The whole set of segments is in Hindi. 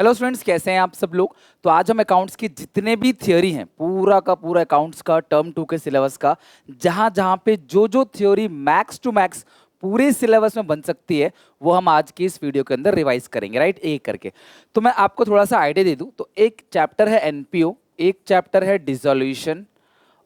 हेलो स्टूडेंट्स, कैसे हैं आप सब लोग। तो आज हम अकाउंट्स की जितने भी थ्योरी हैं, पूरा का पूरा अकाउंट्स का टर्म 2 के सिलेबस का जहां जहां पे जो जो थ्योरी मैक्स टू मैक्स पूरे सिलेबस में बन सकती है, वो हम आज की इस वीडियो के अंदर रिवाइज करेंगे, राइट, एक करके। तो मैं आपको थोड़ा सा आइडिया दे दूं तो एक चैप्टर है एनपीओ, एक चैप्टर है डिसोल्यूशन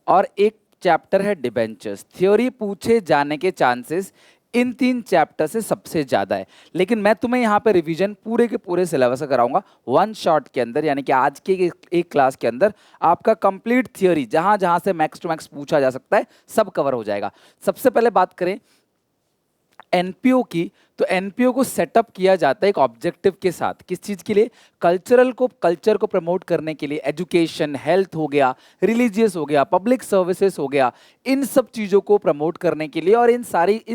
और एक चैप्टर है डिबेंचर्स। थ्योरी पूछे जाने के चांसेस इन तीन चैप्टर से सबसे ज्यादा है, लेकिन मैं तुम्हें यहाँ पे रिवीजन पूरे के पूरे सिलेबस का कराऊंगा वन शॉट के अंदर, यानी कि आज के एक क्लास के अंदर आपका कंप्लीट थ्योरी जहां जहां से मैक्स टू मैक्स पूछा जा सकता है सब कवर हो जाएगा। सबसे पहले बात करें एनपीओ की, तो एनपीओ को सेटअप किया जाता है एक ऑब्जेक्टिव के साथ। किस चीज के लिए? कल्चर को प्रमोट करने के लिए। एजुकेशन, हेल्थ हो गया, रिलीजियस हो गया, पब्लिक सर्विसेज हो गया, इन सब चीजों को प्रमोट करने के लिए और इन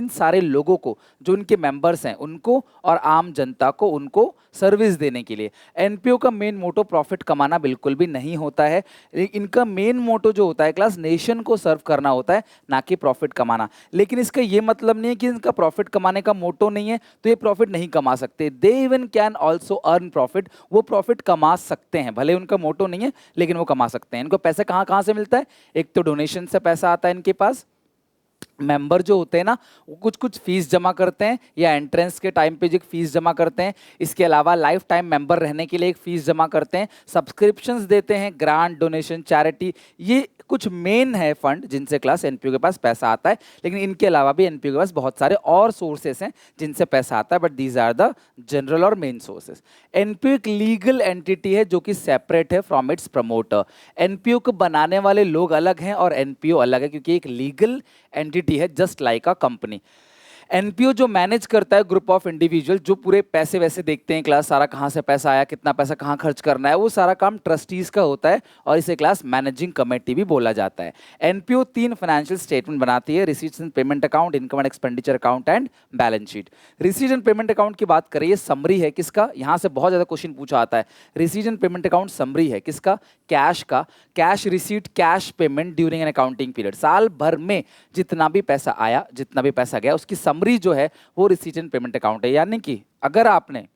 सारे लोगों को जो उनके मेंबर्स हैं उनको और आम जनता को उनको सर्विस देने के लिए। एनपीओ का मेन मोटो प्रॉफिट कमाना बिल्कुल भी नहीं होता है। इनका मेन मोटो जो होता है क्लास, नेशन को सर्व करना होता है, ना कि प्रॉफिट कमाना। लेकिन इसका ये मतलब नहीं है कि इनका प्रॉफिट कमाने का मोटो नहीं है तो ये प्रॉफिट नहीं कमा सकते। They even can also earn profit, वो प्रॉफिट कमा सकते हैं, भले उनका मोटो नहीं है लेकिन वो कमा सकते हैं। इनको पैसा कहाँ कहाँ से मिलता है? एक तो डोनेशन से पैसा आता है इनके पास, मेंबर जो होते हैं ना वो कुछ कुछ फीस जमा करते हैं या एंट्रेंस के टाइम पे जो फीस जमा करते हैं, इसके अलावा लाइफ टाइम मेंबर रहने के लिए एक फीस जमा करते हैं, सब्सक्रिप्शंस देते हैं, ग्रांट, डोनेशन, चैरिटी, ये कुछ मेन है फंड जिनसे क्लास एनपीओ के पास पैसा आता है। लेकिन इनके अलावा भी एनपीओ के पास बहुत सारे और सोर्सेस हैं जिनसे पैसा आता है, but these are the general और मेन सोर्सेस। एनपीओ एक लीगल एंटिटी है जो कि सेपरेट है फ्रॉम इट्स प्रमोटर। एनपीओ को बनाने वाले लोग अलग हैं और एनपीओ अलग है, क्योंकि एक लीगल एंटिटी है just like a company. NPO जो मैनेज करता है ग्रुप ऑफ इंडिविजुअल, जो पूरे पैसे वैसे देखते हैं क्लास, सारा कहाँ से पैसा आया, कितना पैसा कहाँ खर्च करना है, वो सारा काम ट्रस्टीज का होता है और इसे क्लास मैनेजिंग कमेटी भी बोला जाता है। एनपीओ 3 फाइनेंशियल स्टेटमेंट बनाती है: receipts and payment account, income and expenditure account and balance sheet. Receipt and payment account की बात करें, ये समरी है किसका? यहाँ से बहुत ज्यादा क्वेश्चन पूछा आता है। Receipt and payment account summary है किसका? कैश का। Cash receipt, cash payment during an accounting period, साल भर में जितना भी पैसा आया, जितना भी पैसा गया, उसकी समरी जो है वो रिसीट एंड पेमेंट अकाउंट है। यानी कि अगर आपने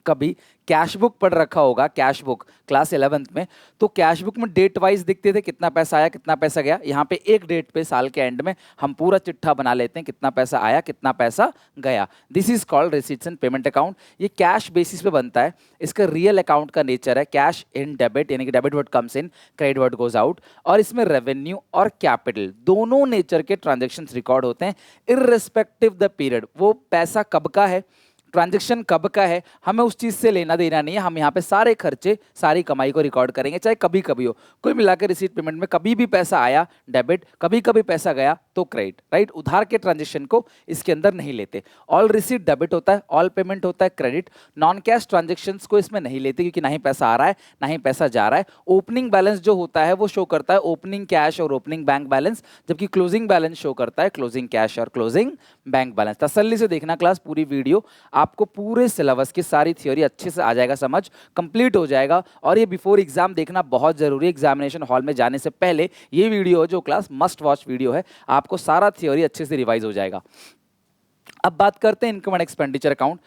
कभी कैश बुक पढ़ रखा होगा, कैश बुक क्लास 11th में, तो कैश बुक में डेट वाइज दिखते थे कितना पैसा आया कितना पैसा गया। यहाँ पे एक डेट पे साल के एंड में हम पूरा चिट्ठा बना लेते हैं कितना पैसा आया कितना पैसा गया। This is called receipts and payment account. ये कैश बेसिस पे बनता है। इसका रियल अकाउंट का नेचर है कैश इन डेबिट, यानी कि debit word comes in, credit word goes out. और इसमें रेवेन्यू और कैपिटल दोनों नेचर के ट्रांजेक्शन रिकॉर्ड होते हैं इररिस्पेक्टिव द पीरियड। वो पैसा कब का है, ट्रांजैक्शन कब का है, हमें उस चीज से लेना देना नहीं है। हम यहाँ पे सारे खर्चे, सारी कमाई को रिकॉर्ड करेंगे, चाहे कभी कभी हो। कोई मिलाकर रिसीट पेमेंट में कभी भी पैसा आया डेबिट, कभी कभी पैसा गया तो क्रेडिट, राइट। उधार के ट्रांजैक्शन को इसके अंदर नहीं लेते। ऑल रिसीट डेबिट होता है, ऑल पेमेंट होता है क्रेडिट। नॉन कैश ट्रांजेक्शन को इसमें नहीं लेते क्योंकि ना ही पैसा आ रहा है ना ही पैसा जा रहा है। ओपनिंग बैलेंस जो होता है वो शो करता है ओपनिंग कैश और ओपनिंग बैंक बैलेंस, जबकि क्लोजिंग बैलेंस शो करता है क्लोजिंग कैश और क्लोजिंग बैंक बैलेंस। तसल्ली से देखना क्लास पूरी वीडियो, आपको पूरे सिलेबस की सारी थ्योरी अच्छे से आ जाएगा, समझ कंप्लीट हो जाएगा। और ये बिफोर एग्जाम देखना बहुत जरूरी है। एग्जामिनेशन हॉल में जाने से पहले ये वीडियो जो क्लास मस्ट वॉच वीडियो है, आपको सारा थ्योरी अच्छे से रिवाइज हो जाएगा। अब बात करते हैं इनकम एंड एक्सपेंडिचर अकाउंट।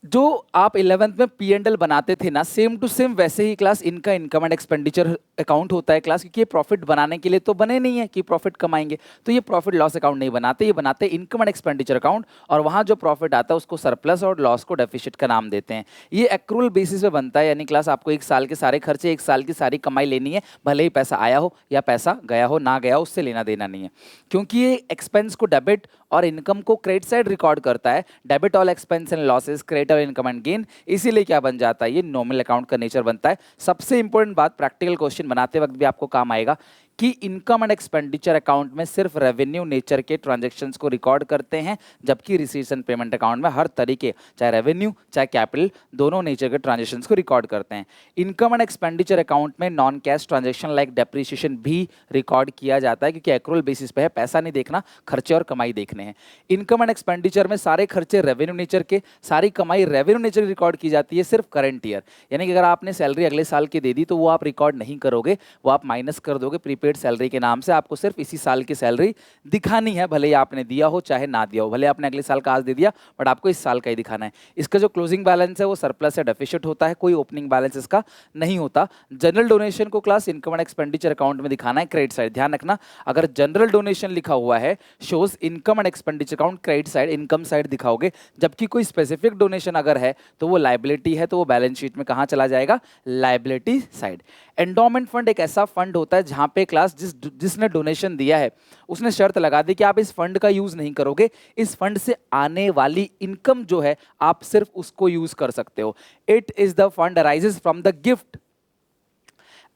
जो आप 11th में P&L बनाते थे ना, सेम टू सेम वैसे ही क्लास इनका इनकम एंड एक्सपेंडिचर अकाउंट होता है क्लास, क्योंकि ये प्रॉफिट बनाने के लिए तो बने नहीं है कि प्रॉफिट कमाएंगे, तो ये प्रॉफिट लॉस अकाउंट नहीं बनाते, ये बनाते इनकम एंड एक्सपेंडिचर अकाउंट। और वहां जो प्रॉफिट आता है उसको सरप्लस और लॉस को डेफिसिट का नाम देते हैं। ये एक्रूअल बेसिस पे बनता है, यानी क्लास आपको एक साल के सारे खर्चे, एक साल की सारी कमाई लेनी है, भले ही पैसा आया हो या पैसा गया हो, ना गया हो उससे लेना देना नहीं है। क्योंकि ये एक्सपेंस को डेबिट और इनकम को क्रेडिट साइड रिकॉर्ड करता है, debit all expense and losses, credit all income and gain, इसीलिए क्या बन जाता है, ये नॉमिनल अकाउंट का नेचर बनता है। सबसे इंपॉर्टेंट बात, प्रैक्टिकल क्वेश्चन बनाते वक्त भी आपको काम आएगा कि इनकम एंड एक्सपेंडिचर अकाउंट में सिर्फ रेवेन्यू नेचर के ट्रांजैक्शंस को रिकॉर्ड करते हैं, जबकि रिसीट्स एंड पेमेंट अकाउंट में हर तरीके, चाहे रेवेन्यू चाहे कैपिटल, दोनों नेचर के ट्रांजैक्शंस को रिकॉर्ड करते हैं। इनकम एंड एक्सपेंडिचर अकाउंट में non cash transaction like depreciation भी रिकॉर्ड किया जाता है, क्योंकि एक्रूअल बेसिस पे है, पैसा नहीं देखना, खर्चे और कमाई देखने हैं। इनकम एंड एक्सपेंडिचर में सारे खर्चे रेवेन्यू नेचर के, सारी कमाई रेवेन्यू नेचर की रिकॉर्ड की जाती है, सिर्फ करंट ईयर। यानी कि अगर आपने सैलरी अगले साल की दे दी तो वो आप रिकॉर्ड नहीं करोगे, वो आप माइनस कर दोगे, प्रीपेड पेड सैलरी के नाम से आपको सिर्फ इसी साल की सैलरी दिखानी है, भले ही आपने दिया हो चाहे ना दिया हो, भले आपने अगले साल का आज दे दिया बट आपको इस साल का ही दिखाना है। इसका जो क्लोजिंग बैलेंस है वो सरप्लस या डेफिसिट होता है, कोई ओपनिंग बैलेंस इसका नहीं होता। जनरल डोनेशन को class income and expenditure account में दिखाना है क्रेडिट साइड। ध्यान रखना, अगर जनरल डोनेशन लिखा हुआ है shows income and expenditure account credit side, income side दिखाओगे, जबकि कोई स्पेसिफिक डोनेशन अगर है तो वो लायबिलिटी है, तो वो बैलेंस शीट में कहां चला जाएगा, लायबिलिटी साइड। एंडोमेंट फंड एक ऐसा फंड होता है जहां पे क्लास जिसने डोनेशन दिया है उसने शर्त लगा दी कि आप इस फंड का यूज नहीं करोगे, इस फंड से आने वाली इनकम जो है आप सिर्फ उसको यूज कर सकते हो। It is the fund arises from the gift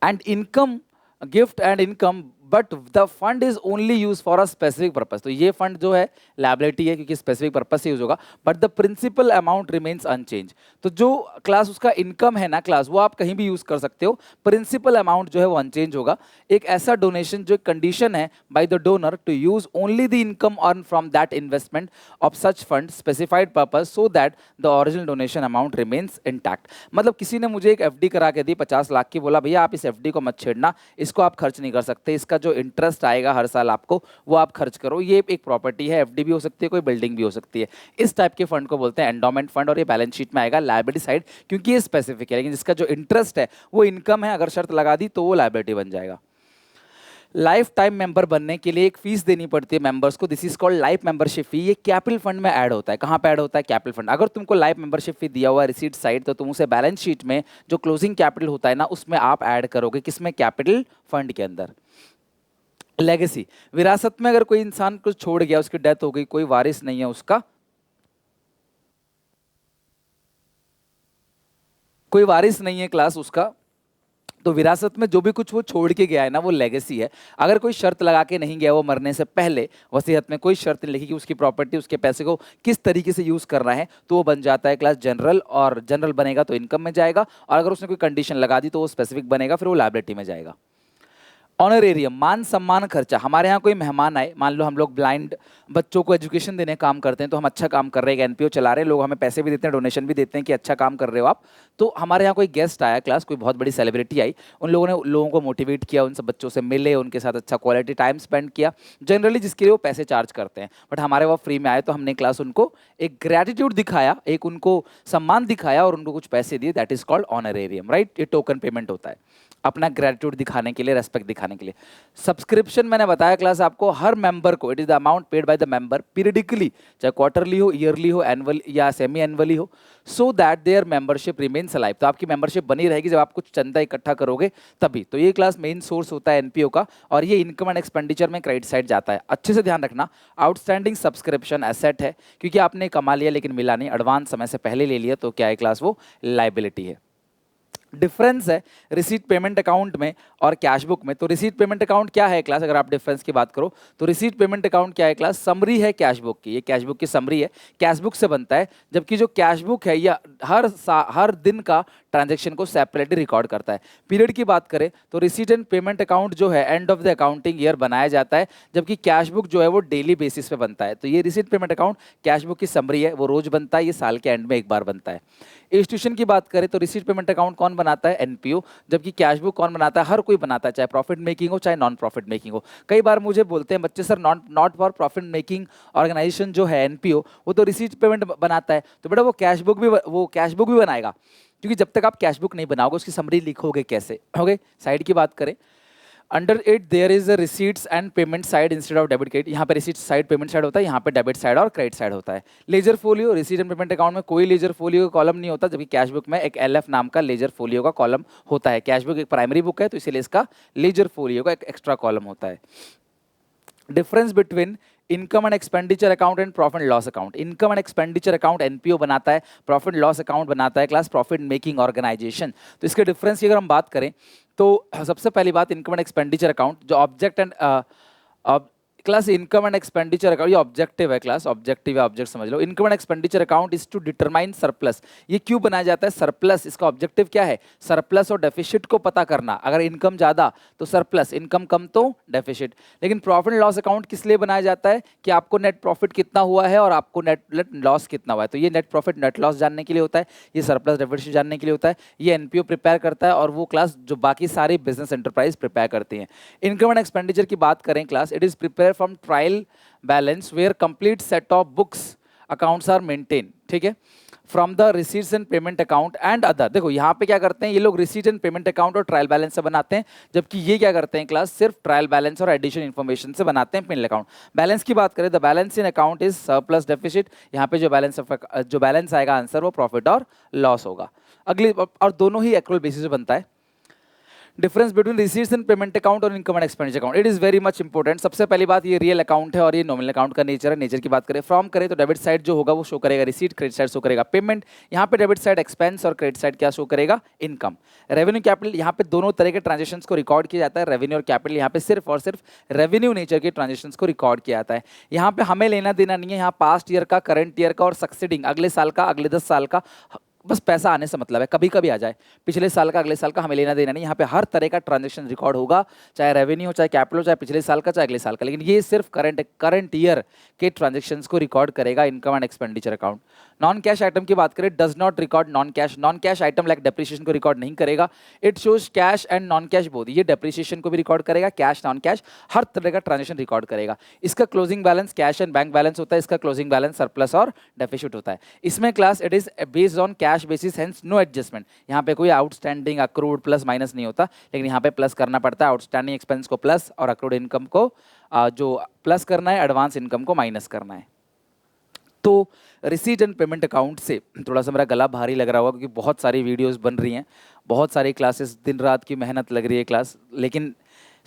and income, gift and income, but the fund is only use for a specific purpose. तो ये फंड जो है लायबिलिटी है क्योंकि स्पेसिफिक पर्पस से यूज होगा, but the principal amount remains unchange. तो जो क्लास उसका इनकम है ना क्लास, वो आप कहीं भी यूज कर सकते हो, प्रिंसिपल अमाउंट जो है वो अनचेंज होगा। एक ऐसा डोनेशन जो कंडीशन है by the donor to use only the income earn from that investment of such fund specified purpose so that the original donation amount remains intact. मतलब किसी ने मुझे एक एफडी करा के दी 50 लाख की, बोला भैया आप इस एफडी को मत छेड़ना, इसको आप खर्च नहीं कर सकते, इसका जो इंटरेस्ट आएगा हर साल आपको वो आप खर्च करो। ये एक प्रॉपर्टी है, एफडी भी हो सकती है, कोई बिल्डिंग भी हो सकती है। इस टाइप के फंड को बोलते हैं एंडोमेंट फंड, और ये बैलेंस शीट में आएगा लायबिलिटी साइड क्योंकि ये स्पेसिफिक है, लेकिन जिसका जो इंटरेस्ट है वो इनकम है, अगर शर्त लगा दी तो वो लायबिलिटी बन जाएगा। लाइफ टाइम मेंबर बनने के लिए एक फीस देनी पड़ती है मेंबर्स को, this is called life membership fee. ये कैपिटल फंड में ऐड होता है। कहां पे ऐड होता है, कैपिटल फंड। अगर तुमको लाइफ मेंबरशिप फी दिया हुआ है रिसीट साइड, तो तुम उसे बैलेंस शीट में जो क्लोजिंग कैपिटल होता है ना उसमें आप ऐड करोगे, किसमें, कैपिटल फंड के अंदर। लेगेसी, विरासत में अगर कोई इंसान कुछ छोड़ गया, उसकी डेथ हो गई, कोई वारिस नहीं है उसका, कोई वारिस नहीं है क्लास उसका, तो विरासत में जो भी कुछ वो छोड़ के गया है ना वो लेगेसी है। अगर कोई शर्त लगा के नहीं गया वो मरने से पहले, वसीयत में कोई शर्त नहीं लिखी कि उसकी प्रॉपर्टी, उसके पैसे को किस तरीके से यूज करना है, तो वो बन जाता है क्लास जनरल, और जनरल बनेगा तो इनकम में जाएगा, और अगर उसने कोई कंडीशन लगा दी तो वो स्पेसिफिक बनेगा, फिर वो लायबिलिटी में जाएगा। ऑनरेरियम, मान सम्मान खर्चा। हमारे यहाँ कोई मेहमान आए, मान लो हम लोग ब्लाइंड बच्चों को एजुकेशन देने काम करते हैं, तो हम अच्छा काम कर रहे हैं, एनपीओ चला रहे हैं, लोग हमें पैसे भी देते हैं, डोनेशन भी देते हैं कि अच्छा काम कर रहे हो आप। तो हमारे यहाँ कोई गेस्ट आया क्लास, कोई बहुत बड़ी सेलिब्रिटी आई, उन लोगों ने लोगों को मोटिवेट किया, उन सब बच्चों से मिले, उनके साथ अच्छा क्वालिटी टाइम स्पेंड किया, जनरली जिसके लिए वो पैसे चार्ज करते हैं, बट हमारे वहाँ फ्री में आए, तो हमने क्लास उनको एक ग्रेटिट्यूड दिखाया, एक उनको सम्मान दिखाया और उनको कुछ पैसे दिए, that is called honorarium, right. ये टोकन पेमेंट होता है अपना ग्रेटिट्यूड दिखाने के लिए, रेस्पेक्ट दिखाने के लिए। सब्सक्रिप्शन मैंने बताया क्लास आपको, हर मेंबर को, it is the amount paid by the member periodically, चाहे क्वार्टरली हो, ईयरली हो, एनुअल या सेमी एनुअली हो, so that their membership remains alive. तो आपकी मेंबरशिप बनी रहेगी जब आप कुछ चंदा इकट्ठा करोगे तभी। तो ये क्लास मेन सोर्स होता है एनपीओ का, और ये इनकम एंड एक्सपेंडिचर में क्रेडिट साइड जाता है। अच्छे से ध्यान रखना, आउटस्टैंडिंग सब्सक्रिप्शन एसेट है क्योंकि आपने कमा लिया लेकिन मिला नहीं, एडवांस समय से पहले ले लिया, तो क्या है क्लास, वो लायबिलिटी है। डिफरेंस है रिसीट पेमेंट अकाउंट में और कैश बुक में। तो रिसीट पेमेंट अकाउंट क्या है क्लास, अगर आप डिफरेंस की बात करो तो रिसीट पेमेंट अकाउंट क्या है क्लास, समरी है कैश बुक की, ये कैश बुक की समरी है, कैश बुक से बनता है, जबकि जो कैश बुक है यह हर दिन का ट्रांजैक्शन को सेपरेटली रिकॉर्ड करता है। पीरियड की बात करें तो रिसीट एंड पेमेंट अकाउंट जो है end of the accounting year बनाया जाता है, जबकि कैश बुक जो है वो डेली बेसिस पे बनता है। तो ये receipt payment account cash book की समरी है, वो रोज बनता है, ये साल के एंड में एक बार बनता है। इंस्टीट्यूशन की बात करें तो रिसीट पेमेंट अकाउंट कौन बनाता है, एनपीओ, जबकि कैश बुक कौन बनाता है, हर कोई बनाता है, चाहे प्रॉफिट मेकिंग हो चाहे नॉन प्रॉफिट मेकिंग हो। कई बार मुझे बोलते हैं बच्चे, sir not for profit making organisation जो है एनपीओ, वो तो रिसीट पेमेंट बनाता है, तो बेटा वो कैश बुक भी बनाएगा, क्योंकि जब तक आप कैश बुक नहीं बनाओगे उसकी समरी लिखोगे कैसे, ओके। साइड की बात करें, under it there is a receipts and payment side instead of debit credit. यहाँ पे रिसीट साइड पेमेंट साइड होता है, यहाँ पे डेबिट साइड और क्रेडिट साइड होता है। Ledger folio, receipt and payment account में कोई लेजर फोलियो का कॉलम नहीं होता, जबकि कैश बुक में एक एलएफ नाम का लेजर फोलियो का कॉलम होता है। कैश बुक एक प्राइमरी बुक है तो इसीलिए इसका लेजर फोलियो का एक एक्स्ट्रा कॉलम होता है। Difference between income and expenditure account and profit loss account. Income and expenditure account NPO बनाता है, प्रॉफिट लॉस अकाउंट बनाता है क्लास प्रॉफिट मेकिंग ऑर्गेनाइजेशन। तो इसके डिफरेंस की अगर हम बात करें तो सबसे पहली बात, इनकम एंड एक्सपेंडिचर अकाउंट जो object and class income and expenditure account, ये ऑब्जेक्टिव है क्लास, ऑब्जेक्टिव है, ऑब्जेक्ट समझ लो। Income and expenditure account is to determine surplus. ये क्यों बनाया जाता है सरप्लस? इसका ऑब्जेक्टिव क्या है? सरप्लस और डेफिसिट को पता करना। अगर इनकम ज्यादा तो सरप्लस, इनकम कम तो डेफिसिट। लेकिन प्रॉफिट एंड लॉस अकाउंट किस लिए बनाया जाता है? कि आपको नेट प्रॉफिट कितना हुआ है और आपको नेट लॉस कितना हुआ है। तो ये नेट प्रॉफिट नेट लॉस जानने के लिए होता है, ये सरप्लस डेफिसिट जानने के लिए होता है, ये एनपीओ प्रिपेयर करता है और वो क्लास जो बाकी सारी बिजनेस एंटरप्राइज प्रिपेयर करती हैं। इनकम एंड एक्सपेंडिचर की बात करें class, it is prepare from trial balance where complete set of books accounts are maintain, ठीक है, from the receipts and payment account and other. देखो यहाँ पे क्या करते हैं ये लोग, रिसीट एंड पेमेंट अकाउंट और ट्रायल बैलेंस से बनाते हैं, जबकि ये क्या करते हैं क्लास, सिर्फ ट्रायल बैलेंस और एडिशन इन्फॉर्मेशन से बनाते हैं पिन अकाउंट। बैलेंस की बात करें, the balance in account is surplus deficit. यहाँ पे जो बैलेंस आएगा आंसर वो प्रॉफिट और लॉस होगा। अगली, और दोनों ही एक्रुअल बेसिस पे बनता है। Difference between receipts and payment account और income and expenditure account, it is very much important. सबसे पहली बात, ये रियल अकाउंट है और ये नॉमिनल अकाउंट का नेचर है। नेचर की बात करें, फ्रॉम करें तो डेबिट साइड जो होगा वो शो करेगा रिसीट, क्रेडिट साइड शो करेगा पेमेंट। यहाँ पे डेबिट साइड एक्सपेंस और क्रेडिट साइड क्या शो करेगा? इनकम। रेवेन्यू कैपिटल, यहाँ पे दोनों तरह के ट्रांजेक्शन को रिकॉर्ड किया जाता है। रेवेन्यू और कैपिटल यहाँ पे सिर्फ और सिर्फ रेवेन्यू नेचर के ट्रांजेक्शन को रिकॉर्ड किया जाता है। यहाँ पे हमें लेना देना नहीं है, यहाँ पास्ट ईयर का, करंट ईयर का और सक्सीडिंग अगले साल का, अगले 10 साल का, बस पैसा आने से मतलब है। कभी कभी आ जाए, पिछले साल का, अगले साल का, हमें लेना देना नहीं। यहाँ पे हर तरह का ट्रांजैक्शन रिकॉर्ड होगा, चाहे रेवेन्यू हो, चाहे कैपिटल हो, चाहे पिछले साल का, चाहे अगले साल का। लेकिन ये सिर्फ करंट ईयर के ट्रांजैक्शंस को रिकॉर्ड करेगा income and expenditure account. Non cash item की बात करें, does not record non cash item like depreciation को रिकॉर्ड नहीं करेगा। It shows cash and non cash both, ये डेप्रिसिएशन को भी रिकॉर्ड करेगा, कैश नॉन कैश हर तरह का ट्रांजेक्शन रिकॉर्ड करेगा। इसका closing balance cash and bank balance होता है, इसका क्लोजिंग बैलेंस सरप्लस और डेफिसिट होता है। इसमें class it is based on cash basis, hence no adjustment. यहाँ पे कोई आउटस्टैंडिंग, अक्रूड, प्लस माइनस नहीं होता, लेकिन यहाँ पे प्लस करना पड़ता है। आउटस्टैंडिंग एक्सपेंस को प्लस और अक्रूड इनकम को जो प्लस करना है, एडवांस इनकम को माइनस करना है। तो रिसीट एंड पेमेंट अकाउंट से थोड़ा सा मेरा गला भारी लग रहा होगा, क्योंकि बहुत सारी वीडियोस बन रही हैं, बहुत सारी क्लासेस, दिन रात की मेहनत लग रही है क्लास, लेकिन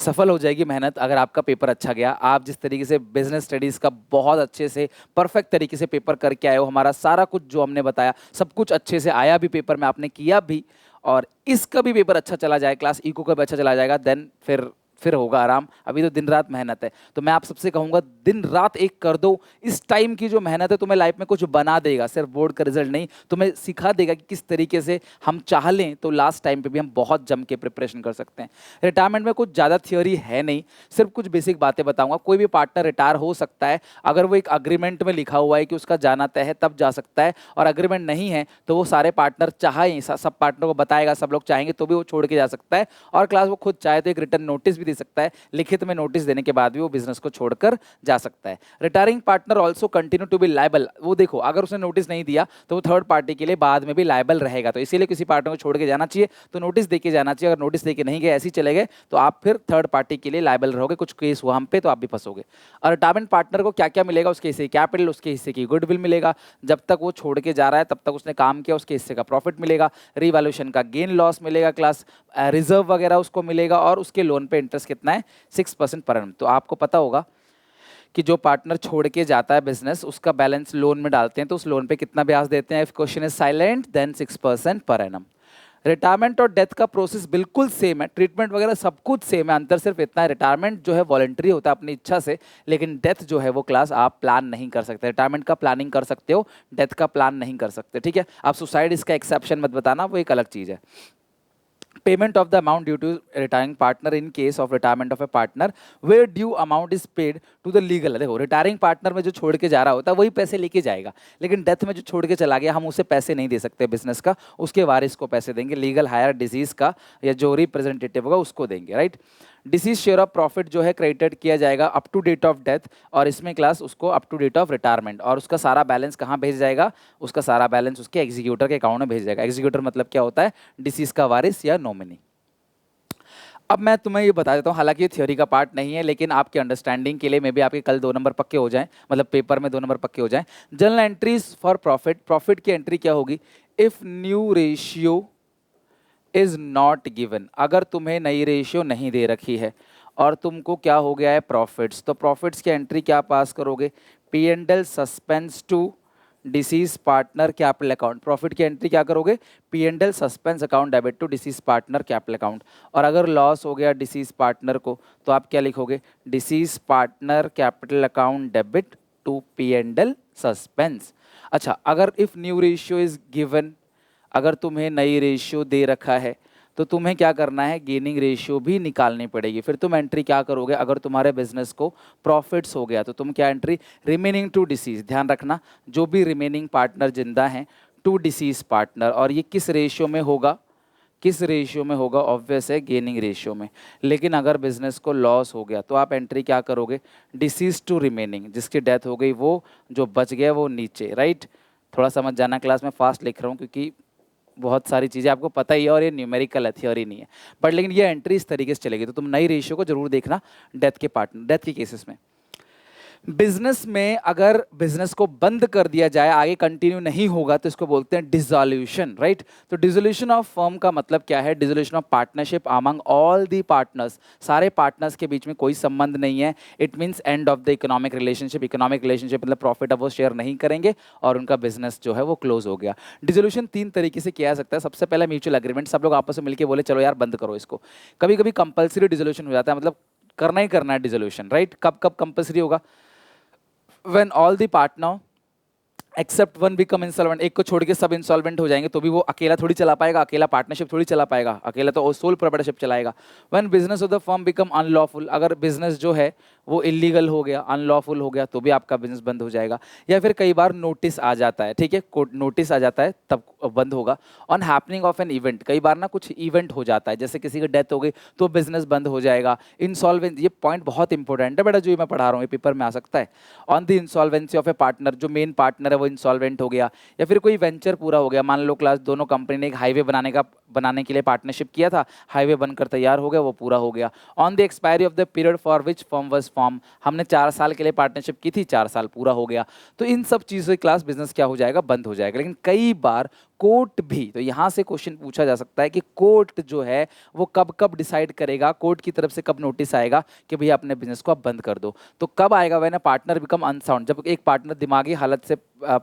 सफल हो जाएगी मेहनत अगर आपका पेपर अच्छा गया। आप जिस तरीके से बिजनेस स्टडीज़ का बहुत अच्छे से परफेक्ट तरीके से पेपर करके आए हो, हमारा सारा कुछ जो हमने बताया सब कुछ अच्छे से आया भी पेपर में, आपने किया भी, और इसका भी पेपर अच्छा चला जाए, क्लास इको का भी अच्छा चला जाएगा, देन फिर होगा आराम। अभी तो दिन रात मेहनत है, तो मैं आप सबसे कहूँगा दिन रात एक कर दो। इस टाइम की जो मेहनत है तुम्हें लाइफ में कुछ बना देगा, सिर्फ बोर्ड का रिजल्ट नहीं, तुम्हें सिखा देगा कि किस तरीके से हम चाह लें तो लास्ट टाइम पे भी हम बहुत जम के प्रिपरेशन कर सकते हैं। रिटायरमेंट में कुछ ज़्यादा थियोरी है नहीं, सिर्फ कुछ बेसिक बातें बताऊंगा। कोई भी पार्टनर रिटायर हो सकता है, अगर वो एक अग्रीमेंट में लिखा हुआ है कि उसका जाना तय है तब जा सकता है, और अग्रीमेंट नहीं है तो वो सारे पार्टनर चाहे, सब पार्टनर को बताएगा, सब लोग चाहेंगे तो भी वो छोड़ के जा सकता है। और क्लास वो खुद चाहे तो एक रिटर्न नोटिस भी दे सकता है, लिखित में नोटिस देने के बाद भी वो बिजनेस को छोड़कर जा सकता है। Retiring partner also continue to be liable. वो देखो, अगर उसने नोटिस नहीं दिया तो वो थर्ड पार्टी के लिए बाद में भी लायबल रहेगा, तो इसीलिए किसी पार्टनर को छोड़ के जाना चाहिए तो नोटिस देके जाना चाहिए। अगर नोटिस देके नहीं गए, ऐसे ही चले गए, तो आप फिर थर्ड पार्टी के लिए लायबल रहोगे, कुछ केस हुआ हम पे तो आप भी फंसोगे। और रिटायरमेंट पार्टनर को क्या क्या मिलेगा? उसके हिस्से कैपिटल, उसके हिस्से की गुडविल मिलेगा, जब तक वो छोड़ के जा रहा है तब तक उसने काम किया, उसके हिस्से का प्रॉफिट मिलेगा, रिवैल्यूएशन का गेन लॉस मिलेगा, क्लास रिजर्व वगैरह उसको मिलेगा, और उसके लोन पे इंटरेस्ट कितना है? 6% पर एनम। तो आपको पता होगा कि जो पार्टनर छोड़ के जाता है बिजनेस, उसका बैलेंस लोन में डालते हैं तो उस लोन पे कितना ब्याज देते हैं? If question is silent then 6% per annum. Retirement और डेथ का प्रोसेस बिल्कुल सेम है, ट्रीटमेंट वगैरह सब कुछ सेम है, अंतर सिर्फ इतना है, रिटायरमेंट जो है वॉलंटरी होता है अपनी इच्छा से, लेकिन डेथ जो है वो क्लास आप प्लान नहीं कर सकते। रिटायरमेंट का प्लानिंग कर सकते हो, डेथ का प्लान नहीं कर सकते, ठीक है। आप सुसाइड इसका एक्सेप्शन मत बताना, वो एक अलग चीज़ है। Payment of the amount due to retiring partner in case of retirement of a partner where due amount is paid to the legal। देखो, रिटायरिंग पार्टनर में जो छोड़ के जा रहा होता है वही पैसे लेके जाएगा, लेकिन डेथ में जो छोड़ के चला गया हम उसे पैसे नहीं दे सकते बिजनेस का, उसके वारिस को पैसे देंगे। लीगल हायर डिजीज का या जो रिप्रेजेंटेटिव होगा उसको देंगे, right. Deceased share of profit जो है क्रेडिटेड किया जाएगा up to date of death, और इसमें क्लास उसको up to date of retirement, और उसका सारा बैलेंस कहाँ भेज जाएगा? उसका सारा बैलेंस उसके एग्जीक्यूटर के अकाउंट में भेज जाएगा। एग्जीक्यूटर मतलब क्या होता है? डिसीज का वारिस या नॉमिनी। अब मैं तुम्हें ये बता देता हूँ, हालांकि ये थ्योरी का पार्ट नहीं है, लेकिन आपके अंडरस्टैंडिंग के लिए मे भी आपके कल 2 नंबर पक्के हो जाएं, मतलब पेपर में 2 नंबर पक्के हो जाएं। General entries for profit, profit की एंट्री क्या होगी? If new ratio is not given, अगर तुम्हें नई रेशियो नहीं दे रखी है और तुमको क्या हो गया है? प्रॉफिट्स, तो प्रॉफिट्स की एंट्री क्या पास करोगे? P&L suspense to deceased partner capital account. Profit की एंट्री क्या करोगे, P&L suspense account debit to deceased partner capital account. और अगर लॉस हो गया डिसीज पार्टनर को तो आप क्या लिखोगे, deceased partner capital account debit to P&L suspense. अच्छा, अगर if new ratio is given, अगर तुम्हें नई रेशियो दे रखा है तो तुम्हें क्या करना है, गेनिंग रेशियो भी निकालनी पड़ेगी। फिर तुम एंट्री क्या करोगे, अगर तुम्हारे बिजनेस को प्रॉफिट्स हो गया तो तुम क्या एंट्री, रिमेनिंग टू डिसीज, ध्यान रखना जो भी रिमेनिंग पार्टनर जिंदा हैं टू डिसीज पार्टनर। और ये किस रेशियो में होगा, किस रेशियो में होगा, ऑब्वियस है गेनिंग रेशियो में। लेकिन अगर बिजनेस को लॉस हो गया तो आप एंट्री क्या करोगे, डिसीज टू रिमेनिंग, जिसकी डेथ हो गई वो, जो बच गया वो नीचे, राइट। थोड़ा समझ जाना, क्लास में फास्ट लिख रहा हूँ क्योंकि बहुत सारी चीज़ें आपको पता ही है और ये न्यूमेरिकल है, थ्योरी नहीं है। बट लेकिन ये एंट्री इस तरीके से चलेगी, तो तुम नई रेशियो को जरूर देखना डेथ के पार्टनर, डेथ के केसेस में। बिजनेस में अगर बिजनेस को बंद कर दिया जाए, आगे कंटिन्यू नहीं होगा, तो इसको बोलते हैं डिसोल्यूशन, राइट। तो डिसोल्यूशन ऑफ फर्म का मतलब क्या है, dissolution of partnership among all the partners, सारे पार्टनर्स के बीच में कोई संबंध नहीं है। It means end of the economic relationship. Economic relationship मतलब प्रॉफिट अब वो शेयर नहीं करेंगे और उनका बिजनेस जो है वो क्लोज हो गया। डिसोल्यूशन 3 तरीके से किया जा सकता है। सबसे पहला म्यूचुअल एग्रीमेंट, सब लोग आपस में मिलकर बोले चलो यार बंद करो इसको। कभी कभी कंपल्सरी डिसोल्यूशन हो जाता है, मतलब करना ही करना है डिसोल्यूशन, राइट। कब कब कंपल्सरी होगा, when all the partner except one become insolvent, एक को छोड़ के सब इंसॉल्वेंट हो जाएंगे तो भी वो अकेला थोड़ी चला पाएगा, अकेला पार्टनरशिप थोड़ी चला पाएगा, अकेला तो सोल प्रोप्राइटरशिप चलाएगा। When business of the firm become unlawful, अगर बिजनेस जो है वो इलीगल हो गया, अनलॉफुल हो गया, तो भी आपका बिजनेस बंद हो जाएगा। या फिर कई बार नोटिस आ जाता है, ठीक है, नोटिस आ जाता है तब बंद होगा। On happening of an event, कई बार ना कुछ इवेंट हो जाता है, जैसे किसी की डेथ हो गई तो बिजनेस बंद हो जाएगा। इंसॉल्वेंसी, ये पॉइंट बहुत इंपॉर्टेंट है बेटा, जो मैं पढ़ा रहा हूँ ये पेपर में आ सकता है। On the insolvency of A partner, जो मेन पार्टनर है वो इंसॉल्वेंट हो गया, या फिर कोई वेंचर पूरा हो गया, मान लो क्लास दोनों कंपनी ने एक हाईवे बनाने के लिए पार्टनरशिप किया था, हाईवे बनकर तैयार हो गया, वो पूरा हो गया। On the expiry of the period for which firm was form, हमने 4 साल के लिए पार्टनरशिप की थी, 4 साल पूरा हो गया, तो इन सब चीज़ों से क्लास बिजनेस क्या हो जाएगा, बंद हो जाएगा। लेकिन कई बार कोर्ट भी, तो यहाँ से क्वेश्चन पूछा जा सकता है कि कोर्ट जो है वो कब कब डिसाइड करेगा, कोर्ट की तरफ से कब नोटिस आएगा कि भैया अपने बिजनेस को आप बंद कर दो। तो कब आएगा, when a partner become unsound, जब एक पार्टनर दिमागी हालत से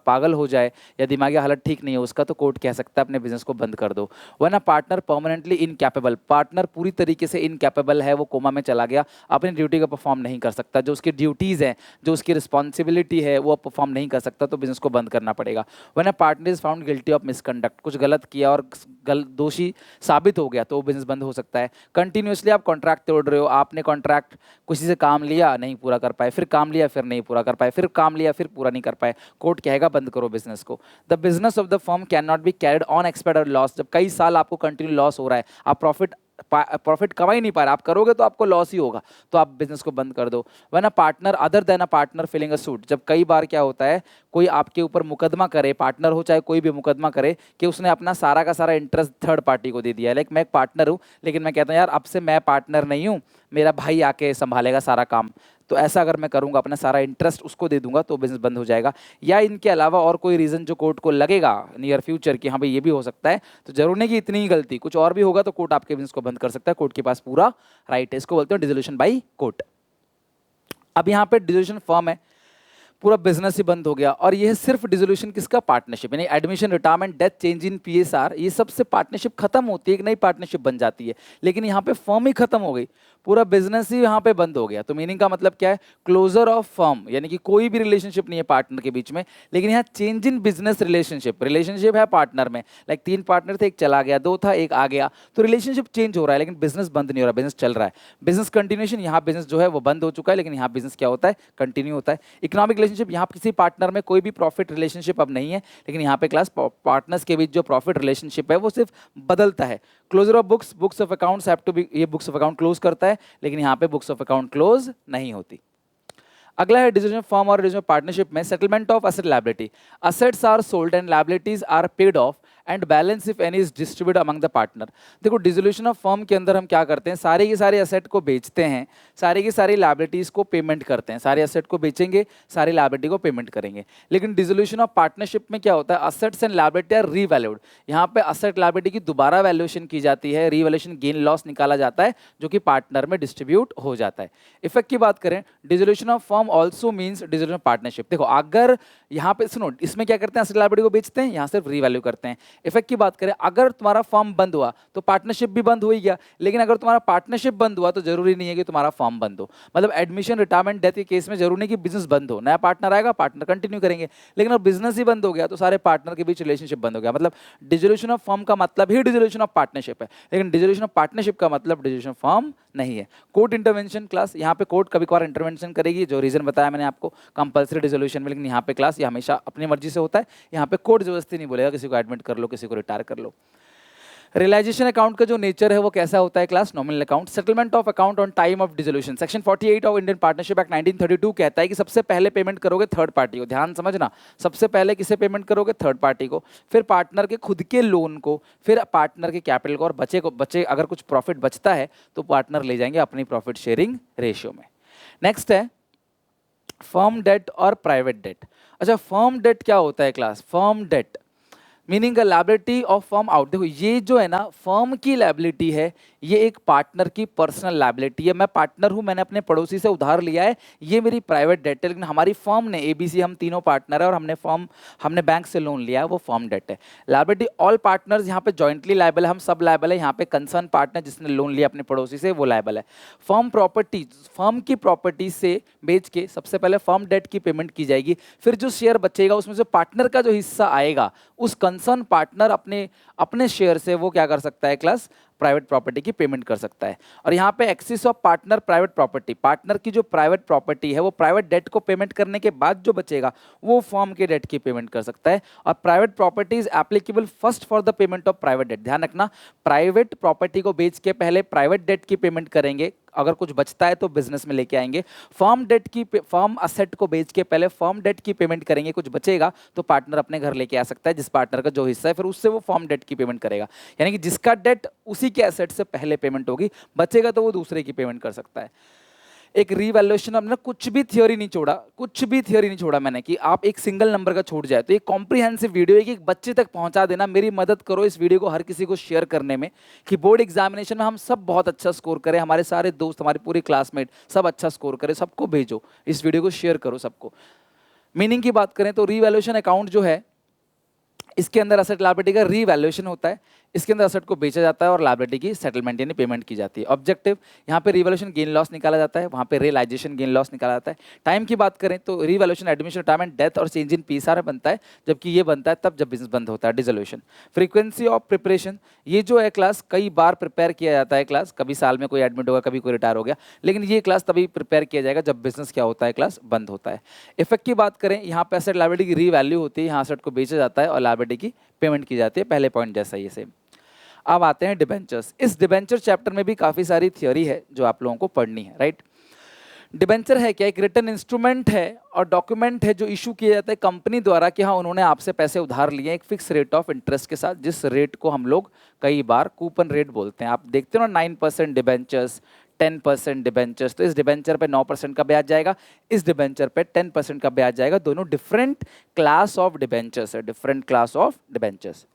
पागल हो जाए या दिमागी हालत ठीक नहीं है उसका, तो कोर्ट कह सकता है अपने बिजनेस को बंद कर दो। When a partner permanently incapable, partner पूरी तरीके से इनकैपेबल है, वो कोमा में चला गया, अपनी ड्यूटी का परफॉर्म नहीं कर सकता, जो उसकी ड्यूटीज़ हैं, जो उसकी रिस्पॉन्सिबिलिटी है वो परफॉर्म नहीं कर सकता, तो बिजनेस को बंद करना पड़ेगा। When a partner is found guilty of misconduct, कुछ गलत किया और दोषी साबित हो गया, तो वो बिजनेस बंद हो सकता है। कंटिन्यूसली आप कॉन्ट्रैक्ट तोड़ रहे हो, आपने कॉन्ट्रैक्ट किसी से काम लिया, नहीं पूरा कर पाए, फिर काम लिया, फिर नहीं पूरा कर पाए, फिर काम लिया, फिर पूरा नहीं कर पाए, कोर्ट कहेगा बंद करो बिजनेस को। The business of the firm can not be carried on expect और लॉस, जब कई साल आपको कंटिन्यू लॉस हो रहा है, आप प्रॉफिट कमा ही नहीं पा रहे, आप करोगे तो आपको लॉस ही होगा, तो आप बिजनेस को बंद कर दो। When a partner other than a partner filing a suit, जब कई बार क्या होता है कोई आपके ऊपर मुकदमा करे, पार्टनर हो चाहे कोई भी मुकदमा करे कि उसने अपना सारा का सारा इंटरेस्ट थर्ड पार्टी को दे दिया है। लाइक मैं एक पार्टनर हूँ लेकिन मैं कहता हूँ यार अब से मैं पार्टनर नहीं हूँ, मेरा भाई आके संभालेगा सारा काम, तो ऐसा अगर मैं करूंगा अपना सारा इंटरेस्ट उसको दे दूंगा तो बिजनेस बंद हो जाएगा। या इनके अलावा और कोई रीज़न जो कोर्ट को लगेगा नियर फ्यूचर कि हाँ भाई ये भी हो सकता है, तो जरूर नहीं कि इतनी ही गलती, कुछ और भी होगा, तो कोर्ट आपके बिजनेस को बंद कर सकता है, कोर्ट के पास पूरा राइट है, इसको बोलते हैं डिसोल्यूशन बाय कोर्ट। अब यहाँ पे डिसोल्यूशन फर्म है, पूरा बिजनेस ही बंद हो गया, और ये सिर्फ डिसोल्यूशन किसका, पार्टनरशिप, यानी admission, retirement, death, change in PSR, ये सबसे पार्टनरशिप खत्म होती है, एक नई पार्टनरशिप बन जाती है। लेकिन यहाँ पे फर्म ही खत्म हो गई, पूरा बिजनेस ही यहाँ पे बंद हो गया, तो मीनिंग का मतलब क्या है, क्लोजर ऑफ फर्म, यानी कि कोई भी रिलेशनशिप नहीं है पार्टनर के बीच में, लेकिन यहाँ change in business relationship, relationship है पार्टनर में, लाइक 3 पार्टनर थे, एक चला गया, 2 था, एक आ गया, तो रिलेशनशिप चेंज हो रहा है लेकिन बिजनेस बंद नहीं हो रहा, बिजनेस चल रहा है, बिजनेस कंटिन्यूएशन, यहाँ बिजनेस जो है वो बंद हो चुका है लेकिन यहाँ बिजनेस क्या होता है, कंटिन्यू होता है। इकोनॉमिक रिलेशनशिप, यहाँ किसी पार्टनर में कोई भी प्रॉफिट रिलेशनशिप अब नहीं है, लेकिन यहाँ पे क्लास पार्टनर्स के बीच जो प्रॉफिट रिलेशनशिप है वो सिर्फ बदलता है। Closure of books, books of accounts have to be, ये बुक्स ऑफ अकाउंट क्लोज करता है, लेकिन यहाँ पे बुक्स ऑफ अकाउंट क्लोज नहीं होती। अगला है डिसीजन फर्म और डिसीजन पार्टनरशिप में settlement of asset liability, assets are sold and liabilities are paid off and balance if any is distribute among the partner. देखो डिसोल्यूशन ऑफ फर्म के अंदर हम क्या करते हैं, सारे के सारे एसेट को बेचते हैं, सारी की सारी लायबिलिटीज को पेमेंट करते हैं, सारे एसेट को बेचेंगे, सारी लायबिलिटी को पेमेंट करेंगे। लेकिन डिसोल्यूशन ऑफ पार्टनरशिप में क्या होता है, assets and liability are revalued. यहाँ पे असेट लायबिलिटी की दोबारा वैल्यूएशन की जाती है, रीवैल्यूएशन गेन लॉस निकाला जाता है जो कि पार्टनर में डिस्ट्रीब्यूट हो जाता है। इफेक्ट की बात करें, dissolution of firm also means dissolution of partnership. देखो अगर यहाँ पे सुनो, इसमें क्या करते हैं, असेट लायबिलिटी को बेचते हैं, यहाँ सिर्फ रीवैल्यू करते हैं। इफेक्ट की बात करें, अगर तुम्हारा फर्म बंद हुआ तो पार्टनरशिप भी बंद हो ही गया, लेकिन अगर तुम्हारा पार्टनरशिप बंद हुआ तो जरूरी नहीं है कि तुम्हारा फर्म बंद हो। मतलब एडमिशन, रिटायरमेंट, डेथ के केस में जरूरी नहीं कि बिजनेस बंद हो, नया पार्टनर आएगा, पार्टनर कंटिन्यू करेंगे। लेकिन अगर बिजनेस ही बंद हो गया तो सारे पार्टनर के बीच रिलेशनशिप बंद हो गया। मतलब डिसोल्यूशन ऑफ फर्म का मतलब ही डिसोल्यूशन ऑफ पार्टनरशिप है, लेकिन डिसोल्यूशन ऑफ पार्टनरशिप का मतलब डिसोल्यूशन ऑफ फर्म नहीं है। कोर्ट इंटरवेंशन क्लास, यहाँ पे कोर्ट कभी कभार इंटरवेंशन करेगी, जो रीजन बताया मैंने आपको कंपल्सरी डिसोल्यूशन में, लेकिन यहाँ पे क्लास ये हमेशा अपनी मर्जी से होता है। यहाँ पे कोर्ट जबरदस्ती नहीं बोलेगा किसी को एडमिट कर लो, किसी को रिटायर कर लो। रियलाइजेशन अकाउंट का जो नेचर है वो कैसा होता है class, nominal account. Settlement of account on time of dissolution, section 48 of Indian partnership act 1932 कहता है कि सबसे पहले पेमेंट करोगे थर्ड पार्टी को। ध्यान समझना, सबसे पहले किसे पेमेंट करोगे, थर्ड पार्टी को, फिर पार्टनर के खुद के लोन को, फिर पार्टनर के कैपिटल को, और बचे अगर कुछ प्रॉफिट बचता है तो पार्टनर ले जाएंगे अपनी प्रॉफिट शेयरिंग रेशियो में। नेक्स्ट है फर्म डेट और प्राइवेट डेट। अच्छा, फर्म डेट क्या होता है class, firm debt meaning liability of firm out. देखो ये जो है ना फर्म की लायबिलिटी है, ये एक पार्टनर की पर्सनल लायबिलिटी है। मैं पार्टनर हूं, मैंने अपने पड़ोसी से उधार लिया है, ये मेरी प्राइवेट डेट है। लेकिन हमारी फर्म ने, एबीसी हम तीनों पार्टनर है और हमने बैंक से लोन लिया है, वो फर्म डेट है। लायबिलिटी ऑल पार्टनर्स, यहाँ पे जॉइंटली लायबल है, हम सब लायबल है। यहाँ पे कंसर्न पार्टनर जिसने लोन लिया अपने पड़ोसी से वो लायबल है। फर्म प्रॉपर्टी, फर्म की प्रॉपर्टी से बेच के सबसे पहले फर्म डेट की पेमेंट की जाएगी, फिर जो शेयर बचेगा उसमें से पार्टनर का जो हिस्सा आएगा उस कंसर्न पार्टनर अपने शेयर से वो क्या कर सकता है क्लास, प्राइवेट प्रॉपर्टी की पेमेंट कर सकता है। और यहाँ पे axis of partner private property, partner की जो प्राइवेट प्रॉपर्टी है वो प्राइवेट डेट को पेमेंट करने के बाद जो बचेगा वो फर्म के डेट की पेमेंट कर सकता है। और private property is applicable first for the payment of private debt. ध्यान रखना, प्राइवेट प्रॉपर्टी को बेच के पहले प्राइवेट डेट की पेमेंट करेंगे, अगर कुछ बचता है तो बिजनेस में लेके आएंगे। फर्म असेट को बेच के पहले फर्म डेट की पेमेंट करेंगे, कुछ बचेगा तो पार्टनर अपने घर लेके आ सकता है, जिस पार्टनर का जो हिस्सा है, फिर उससे वो फर्म डेट की पेमेंट करेगा। यानी कि जिसका डेट उसी के एसेट से पहले पेमेंट होगी, बचेगा तो वो दूसरे की पेमेंट कर सकता है। एक रीवैल्यूएशन, हमने कुछ भी थियोरी नहीं छोड़ा मैंने कि आप एक सिंगल नंबर का छूट जाए। तो ये कॉम्प्रिहेंसिव वीडियो है कि एक बच्चे तक पहुंचा देना। मेरी मदद करो इस वीडियो को हर किसी को शेयर करने में, कि बोर्ड एग्जामिनेशन में हम सब बहुत अच्छा स्कोर करें, हमारे सारे दोस्त, हमारे पूरे क्लासमेट सब अच्छा स्कोर करें, सबको भेजो इस वीडियो को, शेयर करो सबको। मीनिंग की बात करें तो रीवैल्यूएशन अकाउंट जो है, इसके अंदर असेट लायबिलिटी का रीवैल्यूएशन होता है, इसके अंदर असेट को बेचा जाता है और लायबिलिटी की सेटलमेंट यानी पेमेंट की जाती है। ऑब्जेक्टिव, यहाँ पे रिवैल्यूएशन गेन लॉस निकाला जाता है, वहाँ पे रियलाइजेशन गेन लॉस निकाला जाता है। टाइम की बात करें तो रिवैल्यूएशन एडमिशन, रिटायरमेंट, डेथ और चेंज इन पीएसआर बनता है, जबकि ये बनता है तब जब बिजनेस बंद होता है, डिसोल्यूशन। फ्रीक्वेंसी ऑफ प्रिपरेशन, ये जो है क्लास कई बार प्रिपेयर किया जाता है क्लास, कभी साल में कोई एडमिट होगा, कभी कोई रिटायर हो गया, लेकिन ये क्लास तभी प्रिपेयर किया जाएगा जब बिजनेस क्या होता है क्लास, बंद होता है। इफेक्ट की बात करें, यहाँ पे एसेट लायबिलिटी की रीवैल्यू होती है, यहाँ एसेट को बेचा जाता है और लायबिलिटी की पेमेंट की जाती है, पहले पॉइंट जैसा ये सेम। अब आते हैं डिबेंचर्स। इस डिबेंचर चैप्टर में भी काफ़ी सारी थ्योरी है जो आप लोगों को पढ़नी है, राइट। डिबेंचर है क्या, एक रिटन इंस्ट्रूमेंट है और डॉक्यूमेंट है जो इशू किया जाता है कंपनी द्वारा कि हाँ उन्होंने आपसे पैसे उधार लिए एक फिक्स रेट ऑफ इंटरेस्ट के साथ, जिस रेट को हम लोग कई बार कूपन रेट बोलते हैं। आप देखते हो ना 9% डिबेंचर्स, 10% डिबेंचर्स, तो इस डिबेंचर पे 9% का ब्याज जाएगा, इस डिबेंचर पे 10% का ब्याज जाएगा। दोनों डिफरेंट क्लास ऑफ डिबेंचर्स है, different class of debentures.